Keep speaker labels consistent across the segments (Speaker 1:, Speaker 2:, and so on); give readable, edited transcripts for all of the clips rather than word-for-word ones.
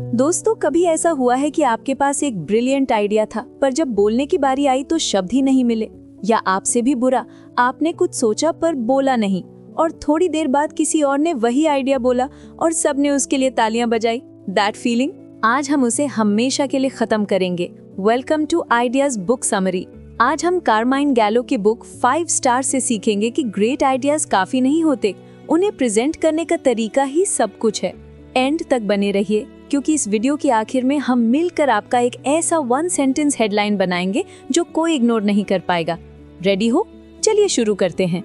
Speaker 1: दोस्तों, कभी ऐसा हुआ है कि आपके पास एक ब्रिलियंट आइडिया था, पर जब बोलने की बारी आई तो शब्द ही नहीं मिले, या आपसे भी बुरा, आपने कुछ सोचा पर बोला नहीं, और थोड़ी देर बाद किसी और ने वही आइडिया बोला और सबने उसके लिए तालियां बजाई। दैट फीलिंग, आज हम उसे हमेशा के लिए खत्म करेंगे। Welcome to ideas book summary. आज हम कारमाइन गैलो की बुक 5 स्टार से सीखेंगे कि ग्रेट आइडियाज काफी नहीं होते, उन्हें प्रेजेंट करने का तरीका ही सब कुछ है। एंड तक बने रहिए, क्योंकि इस वीडियो के आखिर में हम मिलकर आपका एक ऐसा 1 सेंटेंस हेडलाइन बनाएंगे जो कोई इग्नोर नहीं कर पाएगा। रेडी हो? चलिए शुरू करते हैं।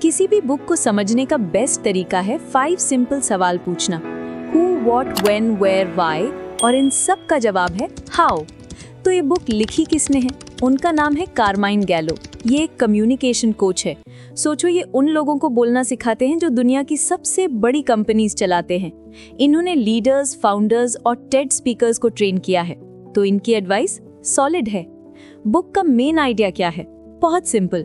Speaker 1: किसी भी बुक को समझने का बेस्ट तरीका है 5 सिंपल सवाल पूछना। Who, what, when, where, why, और इन सब का जवाब है how। तो ये बुक लिखी किसने है? उनका नाम है कारमाइन गैलो। ये एक कम्युनिकेशन कोच है। सोचो, ये उन लोगों को बोलना सिखाते हैं जो दुनिया की सबसे बड़ी कंपनीज चलाते हैं। इन्होंने लीडर्स, फाउंडर्स और टेड स्पीकर्स को ट्रेन किया है, तो इनकी एडवाइस सॉलिड है। बुक का मेन आइडिया क्या है? बहुत सिंपल,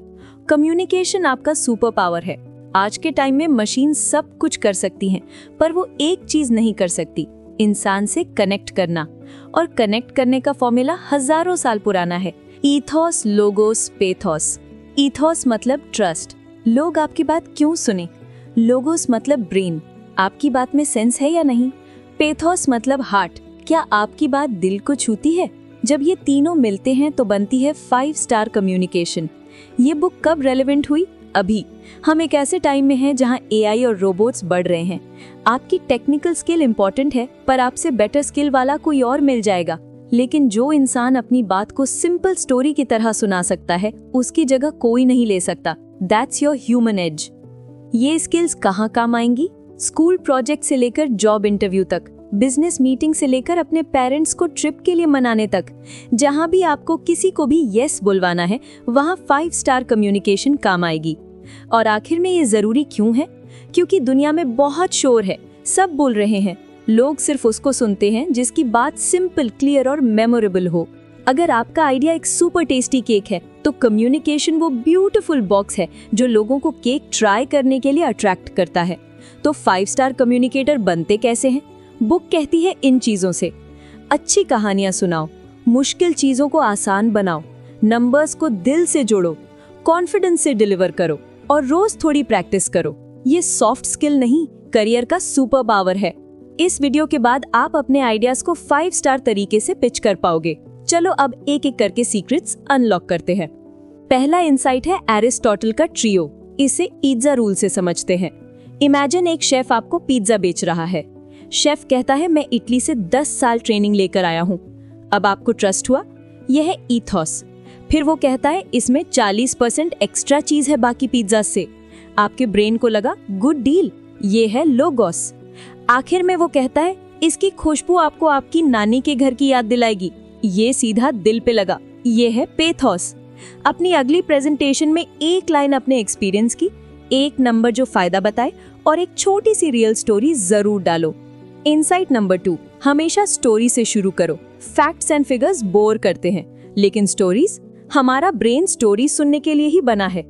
Speaker 1: कम्युनिकेशन आपका सुपर पावर है। आज के टाइम में मशीन सब कुछ कर सकती हैं, पर वो एक चीज नहीं कर सकती, इंसान से कनेक्ट करना। और कनेक्ट करने का फॉर्मूला हजारों साल पुराना है। Ethos, logos, pathos. ईथोस मतलब ट्रस्ट, लोग आपकी बात क्यों सुने। लोगोस मतलब ब्रेन, आपकी बात में सेंस है या नहीं। पेथोस मतलब हार्ट, क्या आपकी बात दिल को छूती है। जब ये तीनों मिलते हैं तो बनती है 5 स्टार कम्युनिकेशन। ये बुक कब रेलेवेंट हुई? अभी। हम एक ऐसे टाइम में हैं जहां एआई और रोबोट्स बढ़ रहे हैं। आपकी टेक्निकल स्किल इंपॉर्टेंट है, पर आपसे बेटर स्किल वाला कोई और मिल जाएगा। लेकिन जो इंसान अपनी बात को सिंपल स्टोरी की तरह सुना सकता है, उसकी जगह कोई नहीं ले सकता। That's your human edge. ये स्किल्स कहाँ काम आएंगी? स्कूल प्रोजेक्ट से लेकर जॉब इंटरव्यू तक, बिजनेस मीटिंग से लेकर अपने पेरेंट्स को ट्रिप के लिए मनाने तक। जहां भी आपको किसी को भी यस बुलवाना है, वहां 5 स्टार कम्युनिकेशन काम आएगी। और आखिर में ये जरूरी क्यों है? क्योंकि दुनिया में बहुत शोर है, सब बोल रहे हैं, लोग सिर्फ उसको सुनते हैं जिसकी बात सिंपल, क्लियर और मेमोरेबल हो। अगर आपका आइडिया एक सुपर टेस्टी केक है, तो कम्युनिकेशन वो ब्यूटीफुल बॉक्स है जो लोगों को केक ट्राई करने के लिए अट्रैक्ट करता है। तो 5 स्टार कम्युनिकेटर बनते कैसे हैं? बुक कहती है इन चीजों से। अच्छी कहानियां सुनाओ, मुश्किल चीजों को आसान बनाओ, नंबर्स को दिल से जोड़ो, कॉन्फिडेंस से डिलीवर करो और रोज थोड़ी प्रैक्टिस करो। ये सॉफ्ट स्किल नहीं, करियर का सुपर पावर है। इस वीडियो के बाद आप अपने आइडियाज को 5 स्टार तरीके से पिच कर पाओगे। चलो अब एक एक करके सीक्रेट्स अनलॉक करते हैं। पहला इंसाइट है एरिस्टोटल का ट्रियो। इसे पिज्जा रूल से समझते हैं। इमेजिन एक शेफ आपको पिज्जा बेच रहा है। शेफ कहता है, मैं इटली से 10 साल ट्रेनिंग लेकर आया हूँ। अब आपको ट्रस्ट हुआ? यह है ईथोस। फिर वो कहता है, इसमें 40% एक्स्ट्रा चीज है बाकी पिज्जा से। आपके ब्रेन को लगा गुड डील। ये है लोगोस। आखिर में वो कहता है, इसकी खुशबू आपको आपकी नानी के घर की याद दिलाएगी। ये सीधा दिल पे लगा। ये है पेथोस। अपनी अगली प्रेजेंटेशन में एक लाइन अपने एक्सपीरियंस की, एक नंबर जो फायदा बताए और एक छोटी सी रियल स्टोरी जरूर डालो। इनसाइट नंबर 2, हमेशा स्टोरी से शुरू करो। फैक्ट्स एंड फिगर्स बोर करते हैं, लेकिन स्टोरीज, हमारा ब्रेन स्टोरी सुनने के लिए ही बना है।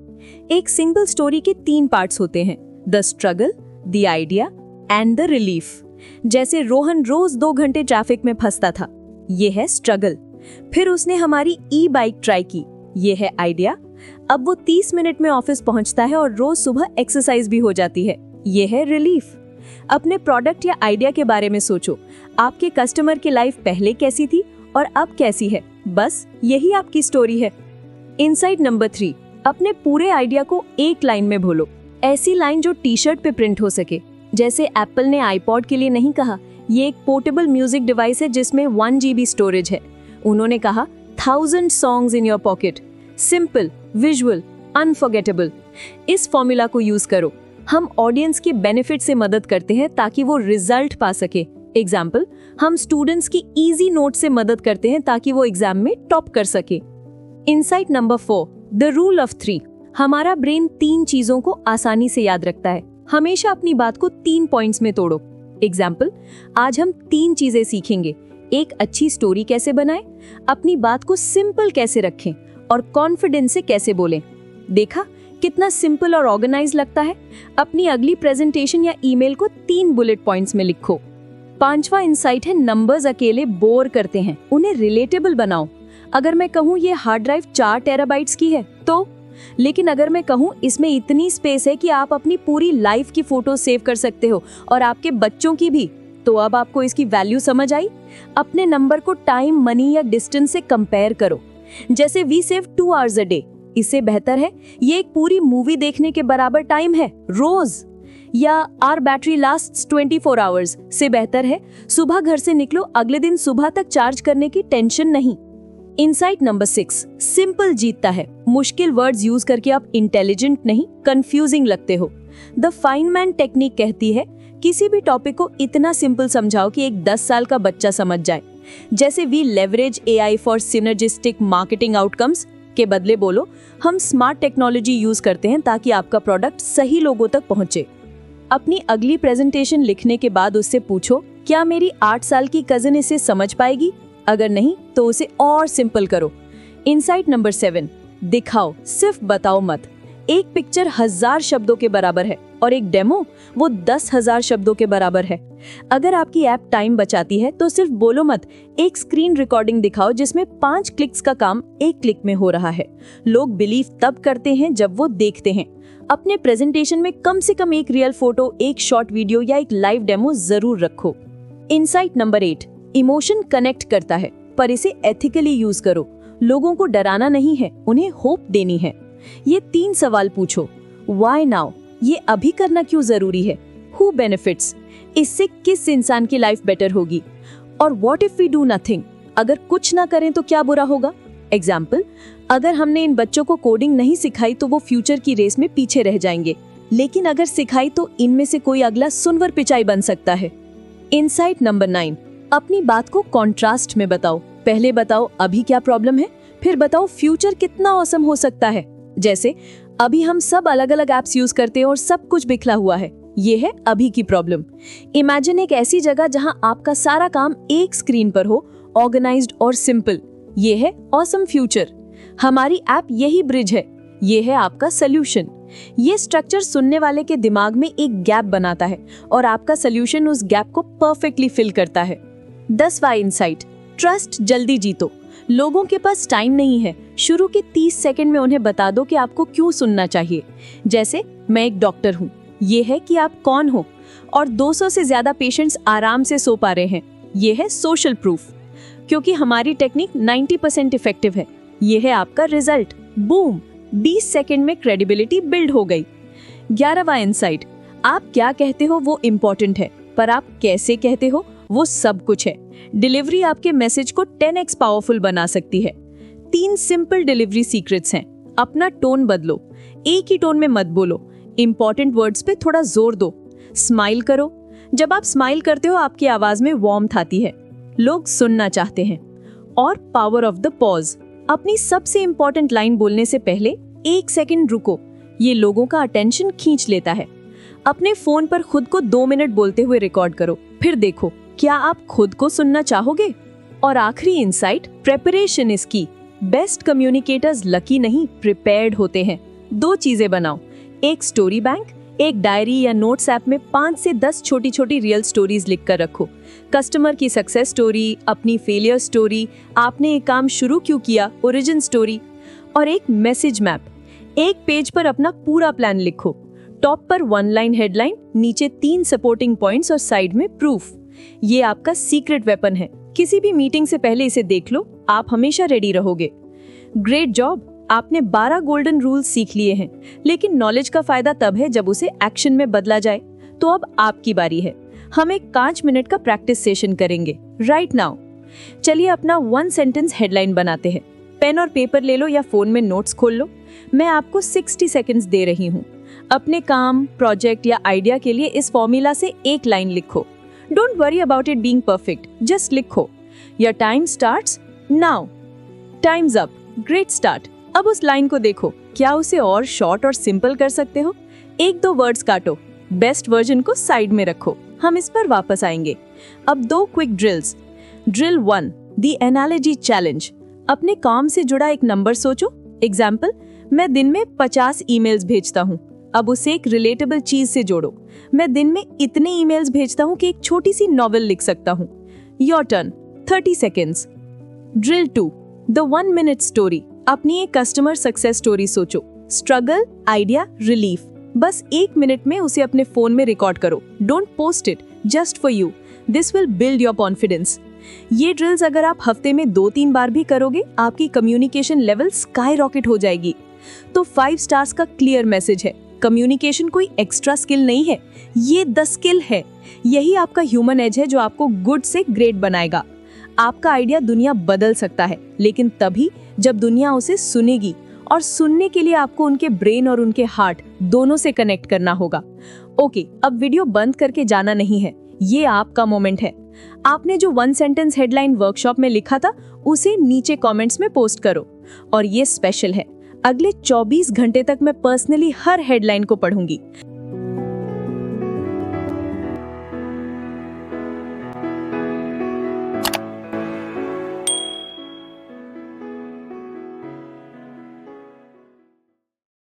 Speaker 1: एक सिंगल स्टोरी के 3 पार्ट्स होते हैं, the struggle, the idea and the relief. जैसे रोहन रोज 2 घंटे ट्रैफिक में फंसता था, ये है स्ट्रगल। फिर उसने हमारी ई बाइक ट्राई की, ये है आइडिया। अब वो 30 मिनट में ऑफिस पहुंचता है और रोज सुबह एक्सरसाइज भी हो जाती है, ये है रिलीफ। अपने प्रोडक्ट या आइडिया के बारे में सोचो। आपके कस्टमर की लाइफ पहले कैसी थी और अब कैसी है? बस यही आपकी स्टोरी है। इनसाइट नंबर 3, अपने पूरे आइडिया को एक लाइन में बोलो। ऐसी लाइन जो टी शर्ट पे प्रिंट हो सके। जैसे एप्पल ने आईपॉड के लिए नहीं कहा, ये एक पोर्टेबल म्यूजिक डिवाइस है जिसमें 1 GB स्टोरेज है। उन्होंने कहा 1000 songs in your pocket. Simple, visual, unforgettable. इस फॉर्मूला को यूज करो। हम ऑडियंस के बेनिफिट से मदद करते हैं ताकि वो रिजल्ट पा सके। एग्जाम्पल, हम स्टूडेंट्स की इजी नोट से मदद करते हैं ताकि वो एग्जाम में टॉप कर सके। Insight number 4, the rule of 3। हमारा ब्रेन 3 चीजों को आसानी से याद रखता है। हमेशा अपनी बात को 3 पॉइंट्स में तोड़ो। एग्जाम्पल, आज हम 3 चीजें सीखेंगे। एक अच्छी स्टोरी कैसे बनाएं, अपनी बात को सिंपल कैसे रखें और कॉन्फिडेंस से कैसे बोलें। देखा कितना सिंपल और ऑर्गेनाइज लगता है। अपनी अगली प्रेजेंटेशन या ईमेल को 3 बुलेट पॉइंट्स में लिखो। 5वां इंसाइट है, नंबर्स अकेले बोर करते हैं, उन्हें रिलेटेबल बनाओ। अगर मैं कहूँ ये हार्ड ड्राइव 4 टेराबाइट्स की है तो, लेकिन अगर मैं कहूँ इसमें इतनी स्पेस है कि आप अपनी पूरी लाइफ की फोटो सेव कर सकते हो और आपके बच्चों की भी, तो अब आपको इसकी वैल्यू समझ आई। अपने नंबर को टाइम, मनी या डिस्टेंस से कंपेयर करो। जैसे we save 2 hours a day, इससे बेहतर है ये एक पूरी मूवी देखने के बराबर टाइम है रोज। या आवर बैटरी लास्ट्स 24 आवर्स से बेहतर है सुबह घर से निकलो, अगले दिन सुबह तक चार्ज करने की टेंशन नहीं। इनसाइट नंबर 6, सिंपल जीतता है। मुश्किल वर्ड्स यूज करके आप इंटेलिजेंट नहीं, कंफ्यूजिंग लगते हो। द फाइनमैन टेक्निक कहती है किसी भी टॉपिक को इतना सिंपल समझाओ कि एक 10 साल का बच्चा समझ जाए। जैसे we leverage AI for synergistic marketing outcomes के बदले बोलो हम स्मार्ट टेक्नोलॉजी यूज करते हैं ताकि आपका प्रोडक्ट सही लोगों तक पहुंचे। अपनी अगली प्रेजेंटेशन लिखने के बाद उससे पूछो क्या मेरी 8 साल की कजिन इसे समझ पाएगी? अगर नहीं तो उसे और सिंपल करो। इनसाइट नंबर 7, दिखाओ सिर्फ बताओ मत। एक पिक्चर 1000 शब्दों के बराबर है और एक डेमो वो 10,000 शब्दों के बराबर है। अगर आपकी ऐप टाइम बचाती है तो सिर्फ बोलो मत, एक स्क्रीन रिकॉर्डिंग दिखाओ जिसमें 5 क्लिक्स का काम 1 क्लिक में हो रहा है। लोग बिलीव तब करते हैं जब वो देखते हैं। अपने प्रेजेंटेशन में कम से कम एक रियल फोटो, एक शॉर्ट वीडियो या एक लाइव डेमो जरूर रखो। इनसाइट नंबर 8, इमोशन कनेक्ट करता है पर इसे एथिकली यूज करो। लोगों को डराना नहीं है, उन्हें होप देनी है। ये 3 सवाल पूछो। व्हाई नाउ, ये अभी करना क्यों जरूरी है? हु बेनिफिट्स, इससे किस इंसान की लाइफ बेटर होगी? और what if we do nothing, अगर कुछ ना करें तो क्या बुरा होगा? एग्जाम्पल, अगर हमने इन बच्चों को कोडिंग नहीं सिखाई तो वो फ्यूचर की रेस में पीछे रह जाएंगे, लेकिन अगर सिखाई तो इनमें से कोई अगला सुनवर पिचाई बन सकता है। इनसाइट नंबर 9, अपनी बात को कॉन्ट्रास्ट में बताओ। पहले बताओ अभी क्या प्रॉब्लम है, फिर बताओ फ्यूचर कितना ऑसम हो सकता है। जैसे अभी हम सब अलग अलग एप्स यूज करते हैं और सब कुछ बिखरा हुआ है, ये है अभी की प्रॉब्लम। इमेजिन एक ऐसी जगह जहां आपका सारा काम एक स्क्रीन पर हो, ऑर्गेनाइज्ड और सिंपल, ये है ऑसम फ्यूचर। हमारी ऐप यही ब्रिज है, ये है आपका सॉल्यूशन। ये स्ट्रक्चर सुनने वाले के दिमाग में एक गैप बनाता है और आपका सॉल्यूशन उस गैप को परफेक्टली फिल करता है। 10वां इनसाइट, ट्रस्ट जल्दी जीतो। लोगों के पास टाइम नहीं है, शुरू के 30 सेकंड में उन्हें बता दो कि आपको क्यों सुनना चाहिए। जैसे मैं एक डॉक्टर हूँ, ये है कि आप कौन हो, और 200 से ज्यादा पेशेंट्स आराम से सो पा रहे हैं, ये है सोशल प्रूफ। क्योंकि हमारी टेक्निक 90% इफेक्टिव है, ये है आपका रिजल्ट। बूम, 20 सेकंड में क्रेडिबिलिटी बिल्ड हो गई। 11वां इनसाइट, आप क्या कहते हो वो इम्पोर्टेंट है, पर आप कैसे कहते हो वो सब कुछ है। डिलीवरी आपके मैसेज को 10x पावरफुल बना सकती है। 3 सिंपल डिलीवरी सीक्रेट्स हैं। अपना टोन बदलो, एक ही टोन में मत बोलो। इंपॉर्टेंट वर्ड्स पे थोड़ा जोर दो। स्माइल करो, जब आप स्माइल करते हो आपकी आवाज में वार्मथ आती है, लोग सुनना चाहते हैं। और पावर ऑफ द पॉज, अपनी सबसे इंपॉर्टेंट लाइन बोलने से पहले 1 सेकंड रुको, ये लोगों का अटेंशन खींच लेता है। अपने फोन पर खुद को 2 मिनट बोलते हुए रिकॉर्ड करो, फिर देखो क्या आप खुद को सुनना चाहोगे। और आखिरी इंसाइट, प्रेपरेशन इज की। बेस्ट कम्युनिकेटर्स लकी नहीं, प्रिपेयर्ड होते हैं। 2 चीजें बनाओ, एक स्टोरी बैंक, एक डायरी या नोट्स ऐप में 5 से 10 छोटी छोटी रियल स्टोरीज लिख कर रखो। कस्टमर की सक्सेस स्टोरी, अपनी फेलियर स्टोरी, आपने एक काम शुरू क्यों किया, ओरिजिन स्टोरी। और एक मैसेज मैप, एक पेज पर अपना पूरा प्लान लिखो। टॉप पर 1 लाइन हेडलाइन, नीचे 3 सपोर्टिंग पॉइंट्स और साइड में प्रूफ। ये आपका सीक्रेट वेपन है। किसी भी मीटिंग से पहले इसे देख लो, आप हमेशा रेडी रहोगे। ग्रेट जॉब, आपने 12 गोल्डन रूल्स सीख लिए हैं, लेकिन नॉलेज का फायदा तब है जब उसे एक्शन में बदला जाए। तो अब आपकी बारी है। हम एक 5 मिनट का प्रैक्टिस सेशन करेंगे राइट नाउ। चलिए अपना 1 सेंटेंस हेडलाइन बनाते हैं। पेन और पेपर ले लो या फोन में नोट्स खोल लो। मैं आपको 60 सेकंड्स दे रही हूँ। अपने काम, प्रोजेक्ट या आइडिया के लिए इस फॉर्मूला से एक लाइन लिखो। Don't worry about it being perfect, just लिखो। Your time starts now. Time's up, great start. अब उस लाइन को देखो, क्या उसे और शॉर्ट और सिंपल कर सकते हो? 1-2 वर्ड्स काटो, बेस्ट वर्जन को साइड में रखो, हम इस पर वापस आएंगे। अब 2 quick drills. Drill 1, the analogy challenge. अपने काम से जुड़ा एक नंबर सोचो। एग्जाम्पल, मैं दिन में 50 ईमेल्स भेजता हूँ, अब उसे एक रिलेटेबल चीज से जोड़ो। मैं दिन में इतने ईमेल्स भेजता हूँ कि एक छोटी सी नॉवेल लिख सकता हूँ। Your turn, 30 seconds. Drill 2, the 1 minute story. अपनी एक कस्टमर सक्सेस स्टोरी सोचो, स्ट्रगल, आइडिया, रिलीफ। बस 1 मिनट में उसे अपने फोन में रिकॉर्ड करो। Don't post it, just for you. This will build your confidence. ये ड्रिल्स अगर आप हफ्ते में 2-3 बार भी करोगे, आपकी कम्युनिकेशन लेवल स्काई रॉकेट हो जाएगी। तो 5 स्टार्स का क्लियर मैसेज है, कम्युनिकेशन कोई एक्स्ट्रा स्किल नहीं है, ये द स्किल है। यही आपका ह्यूमन एज है जो आपको गुड से ग्रेट बनाएगा। आपका आइडिया दुनिया बदल सकता है, लेकिन तभी जब दुनिया उसे सुनेगी, और सुनने के लिए आपको उनके ब्रेन और उनके हार्ट दोनों से कनेक्ट करना होगा। ओके, अब वीडियो बंद करके जाना नहीं है, ये आपका मोमेंट है। आपने जो 1 सेंटेंस हेडलाइन वर्कशॉप में लिखा था, उसे नीचे कमेंट्स में पोस्ट करो। और ये स्पेशल है, अगले 24 घंटे तक मैं पर्सनली हर हेडलाइन को पढ़ूंगी।